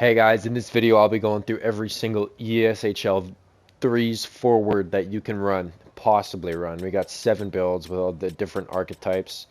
Hey guys, in this video I'll be going through every single EASHL threes forward that you can run, possibly run. We got 7 builds with all the different archetypes,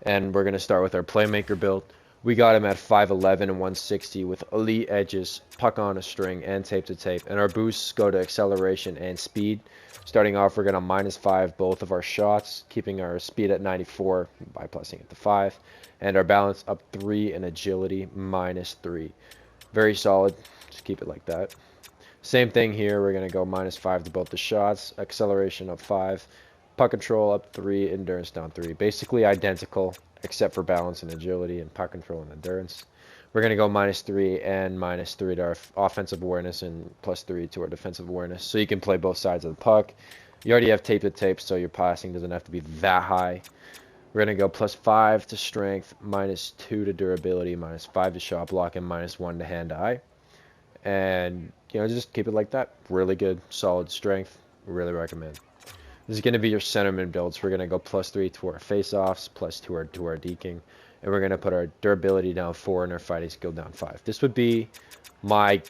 and we're going to start with our Playmaker build. We got him at 5'11 and 160 with elite edges, puck on a string, and tape to tape. And our boosts go to acceleration and speed. Starting off, we're going to -5 both of our shots, keeping our speed at 94, bypassing it to 5, and our balance up 3 and agility -3. Very solid. Just keep it like that. Same thing here. We're going to go -5 to both the shots. Acceleration up 5. Puck control up 3. Endurance down 3. Basically identical, except for balance and agility and puck control and endurance. We're going to go -3 and -3 to our offensive awareness and +3 to our defensive awareness. So you can play both sides of the puck. You already have tape to tape, so your passing doesn't have to be that high. We're going to go +5 to strength, -2 to durability, -5 to shot block, and -1 to hand-eye. And, just keep it like that. Really good, solid strength. Really recommend. This is going to be your centerman builds. We're going to go +3 to our face-offs, +2 to our deking. And we're going to put our durability down 4 and our fighting skill down 5. This would be my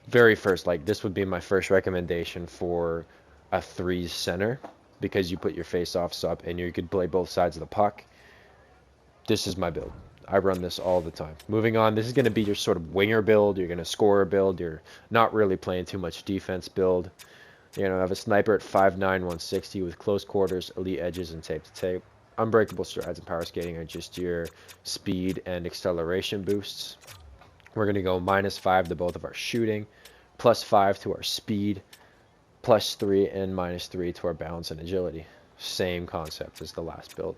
this would be my first recommendation for a 3 center, because you put your face-offs up and you could play both sides of the puck. This is my build. I run this all the time. Moving on, this is going to be your sort of winger build. You're going to scorer build. You're not really playing too much defense build. You're going to have a sniper at 5'9", 160 with close quarters, elite edges, and tape to tape. Unbreakable strides and power skating are just your speed and acceleration boosts. We're going to go -5 to both of our shooting, +5 to our speed, +3 and -3 to our balance and agility. Same concept as the last build.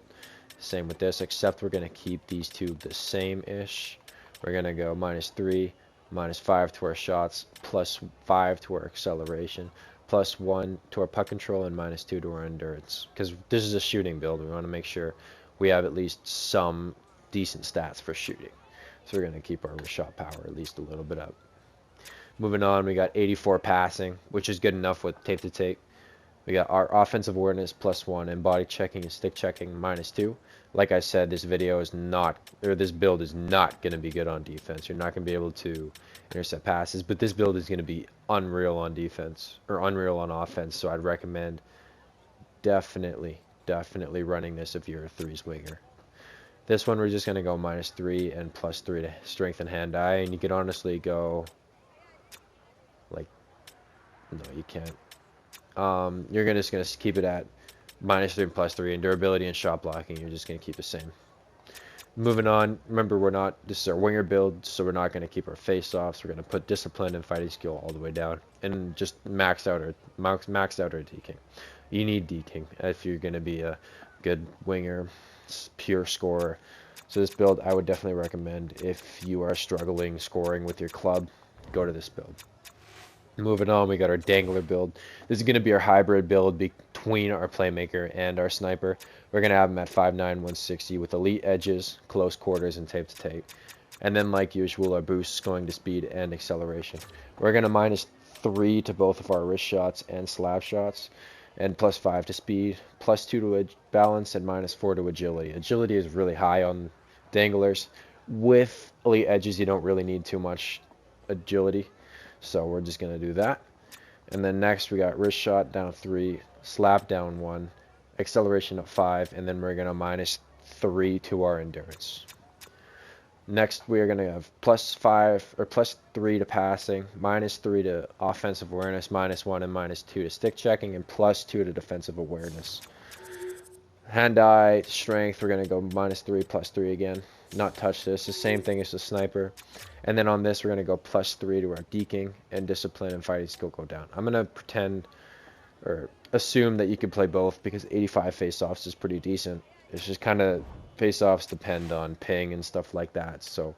Same with this, except we're going to keep these two the same-ish. We're going to go -3, -5 to our shots, +5 to our acceleration, +1 to our puck control, and -2 to our endurance. Because this is a shooting build, we want to make sure we have at least some decent stats for shooting. So we're going to keep our shot power at least a little bit up. Moving on, we got 84 passing, which is good enough with tape to tape. We got our offensive awareness +1 and body checking and stick checking -2. Like I said, this build is not going to be good on defense. You're not going to be able to intercept passes, but this build is going to be unreal on defense, or unreal on offense. So I'd recommend definitely running this if you're a 3s winger. This one we're just going to go -3 and +3 to strength and hand-eye, and you could honestly go no, you can't. You're just going to keep it at -3 and +3, and durability and shot blocking, you're just going to keep the same. Moving on, remember this is our winger build, so we're not going to keep our face-offs. We're going to put discipline and fighting skill all the way down, and just max out our deking. You need deking if you're going to be a good winger, pure scorer. So this build I would definitely recommend if you are struggling scoring with your club. Go to this build. Moving on, we got our Dangler build. This is going to be our hybrid build between our Playmaker and our Sniper. We're going to have him at 5'9", 160 with elite edges, close quarters, and tape to tape. And then, like usual, our boosts going to speed and acceleration. We're going to -3 to both of our wrist shots and slap shots, and +5 to speed, +2 to balance, and -4 to agility. Agility is really high on Danglers. With elite edges, you don't really need too much agility. So we're just going to do that. And then next we got wrist shot down 3, slap down 1, acceleration up 5, and then we're going to -3 to our endurance. Next we are going to have +5 or +3 to passing, -3 to offensive awareness, -1 and -2 to stick checking, and +2 to defensive awareness. Hand-eye strength, we're going to go -3, +3 again. Not touch this. The same thing as the Sniper. And then on this, we're going to go +3 to our deking, and discipline and fighting skill go down. I'm going to pretend or assume that you can play both, because 85 face-offs is pretty decent. It's just kind of face-offs depend on ping and stuff like that. So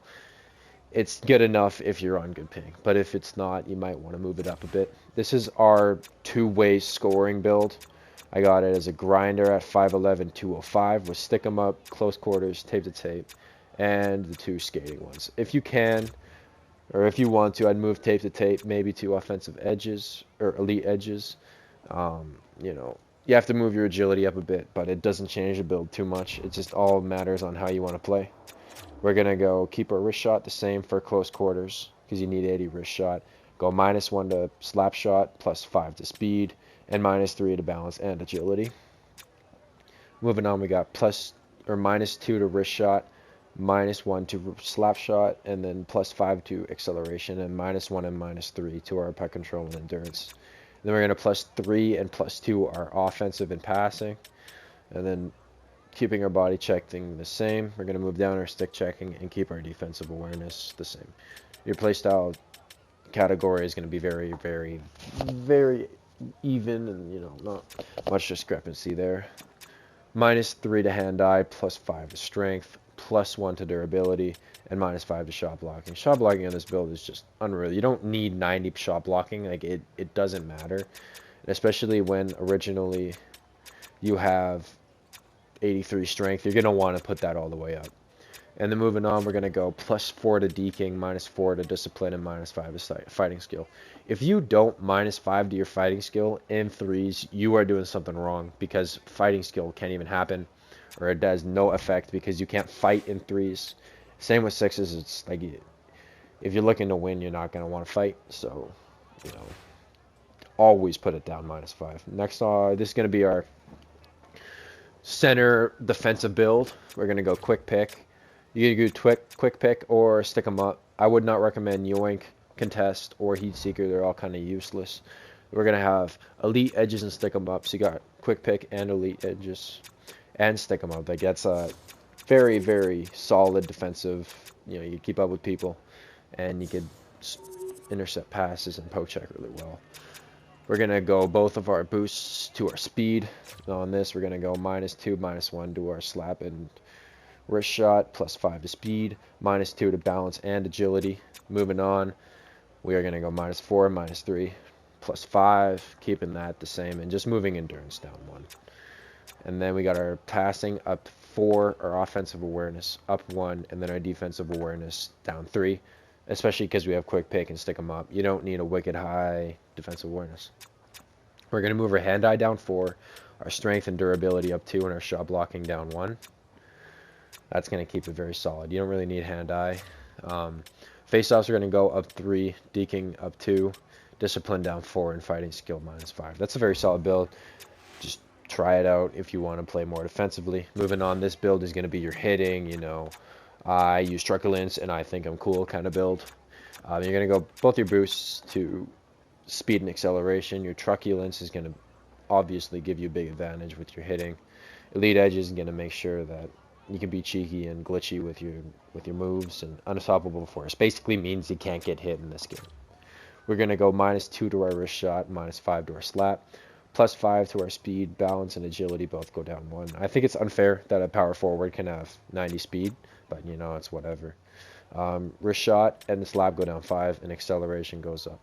it's good enough if you're on good ping. But if it's not, you might want to move it up a bit. This is our 2-way scoring build. I got it as a grinder at 5'11", 205 with stick 'em up, close quarters, tape to tape, and the 2 skating ones. If you can, or if you want to, I'd move tape to tape, maybe to offensive edges or elite edges. You have to move your agility up a bit, but it doesn't change the build too much. It just all matters on how you want to play. We're going to go keep our wrist shot the same for close quarters, because you need 80 wrist shot. Go -1 to slap shot, +5 to speed, and -3 to balance and agility. Moving on, we got -2 to wrist shot, -1 to slap shot, and then +5 to acceleration, and -1 and -3 to our puck control and endurance. Then we're going to +3 and +2 our offensive and passing, and then keeping our body checking the same. We're going to move down our stick checking and keep our defensive awareness the same. Your playstyle category is going to be very, very, very even, and not much discrepancy there. -3 to hand-eye, +5 to strength, +1 to durability, and -5 to shot blocking. Shot blocking on this build is just unreal. You don't need 90 shot blocking. Like, it doesn't matter. And especially when originally you have 83 strength, you're going to want to put that all the way up. And then moving on, we're going to go +4 to deking, -4 to discipline, and -5 to fighting skill. If you don't -5 to your fighting skill in threes, you are doing something wrong, because fighting skill can't even happen, or it does no effect because you can't fight in threes. Same with sixes. It's like, if you're looking to win, you're not going to want to fight. So, always put it down -5. Next, this is going to be our center defensive build. We're going to go quick pick. You can do quick pick or stick them up. I would not recommend yoink, contest, or heat seeker. They're all kind of useless. We're going to have elite edges and stick them up. So you got quick pick and elite edges and stick them up. Like, that's a very, very solid defensive. You keep up with people, and you can intercept passes and poke check really well. We're going to go both of our boosts to our speed. On this, we're going to go -2, -1 to our slap and wrist shot, +5 to speed, -2 to balance and agility. Moving on, we are going to go -4, -3, +5, keeping that the same, and just moving endurance down 1. And then we got our passing up 4, our offensive awareness up 1, and then our defensive awareness down 3, especially because we have quick pick and stick them up. You don't need a wicked high defensive awareness. We're going to move our hand-eye down 4, our strength and durability up 2, and our shot blocking down 1. That's going to keep it very solid. You don't really need hand-eye. Face-offs are going to go up 3, deking up 2, discipline down 4, and fighting skill -5. That's a very solid build. Just try it out if you want to play more defensively. Moving on, this build is going to be your hitting, I use truculence and I think I'm cool kind of build. You're going to go both your boosts to speed and acceleration. Your truculence is going to obviously give you a big advantage with your hitting. Elite edge is going to make sure that you can be cheeky and glitchy with your moves, and unstoppable force basically means you can't get hit in this game. We're going to go -2 to our wrist shot, -5 to our slap, +5 to our speed, balance, and agility both go down 1. I think it's unfair that a power forward can have 90 speed, but it's whatever. Wrist shot and the slap go down 5, and acceleration goes up.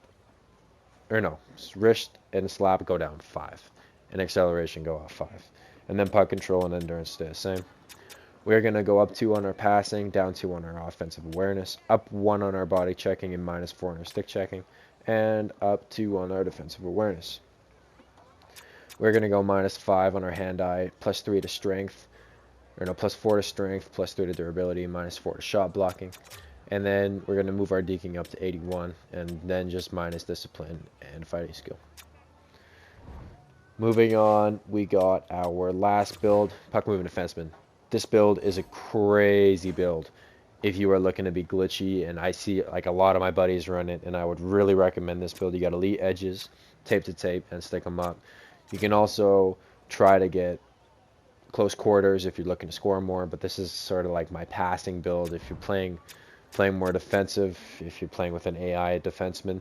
Or no, wrist and slap go down 5, and acceleration go up 5. And then puck control and endurance stay the same. We're going to go up 2 on our passing, down 2 on our offensive awareness, up 1 on our body checking, and -4 on our stick checking, and up 2 on our defensive awareness. We're going to go -5 on our hand-eye, +3 to strength, +4 to strength, +3 to durability, -4 to shot blocking. And then we're going to move our deking up to 81, and then just minus discipline and fighting skill. Moving on, we got our last build, puck moving defenseman. This build is a crazy build if you are looking to be glitchy, and I see like a lot of my buddies run it, and I would really recommend this build. You got elite edges, tape to tape, and stick them up. You can also try to get close quarters if you're looking to score more, but this is sort of like my passing build. If you're playing more defensive, if you're playing with an AI defenseman,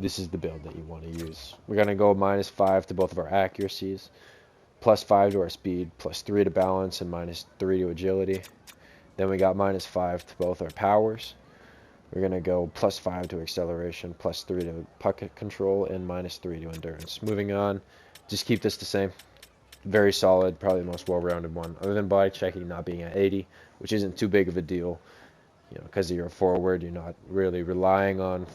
this is the build that you want to use. We're going to go -5 to both of our accuracies, +5 to our speed, +3 to balance, and -3 to agility. Then we got -5 to both our powers. We're going to go +5 to acceleration, +3 to puck control, and -3 to endurance. Moving on, just keep this the same. Very solid, probably the most well-rounded one, other than body checking not being at 80, which isn't too big of a deal. Because you're a forward, you're not really relying on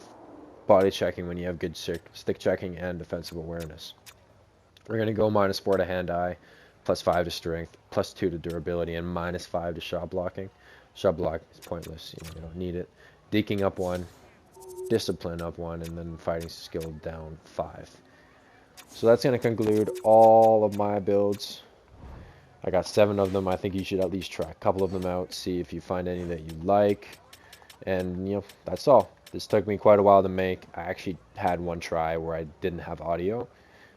body checking when you have good stick checking and defensive awareness. We're going to go -4 to hand-eye, +5 to strength, +2 to durability, and -5 to shot blocking. Shot blocking is pointless. You don't need it. Deking up 1, discipline up 1, and then fighting skill down 5. So that's going to conclude all of my builds. I got 7 of them. I think you should at least try a couple of them out, see if you find any that you like. And, you know, that's all. This took me quite a while to make. I actually had one try where I didn't have audio,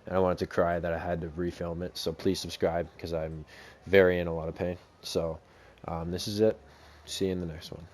and I wanted to cry that I had to refilm it. So please subscribe, because I'm very in a lot of pain. So this is it. See you in the next one.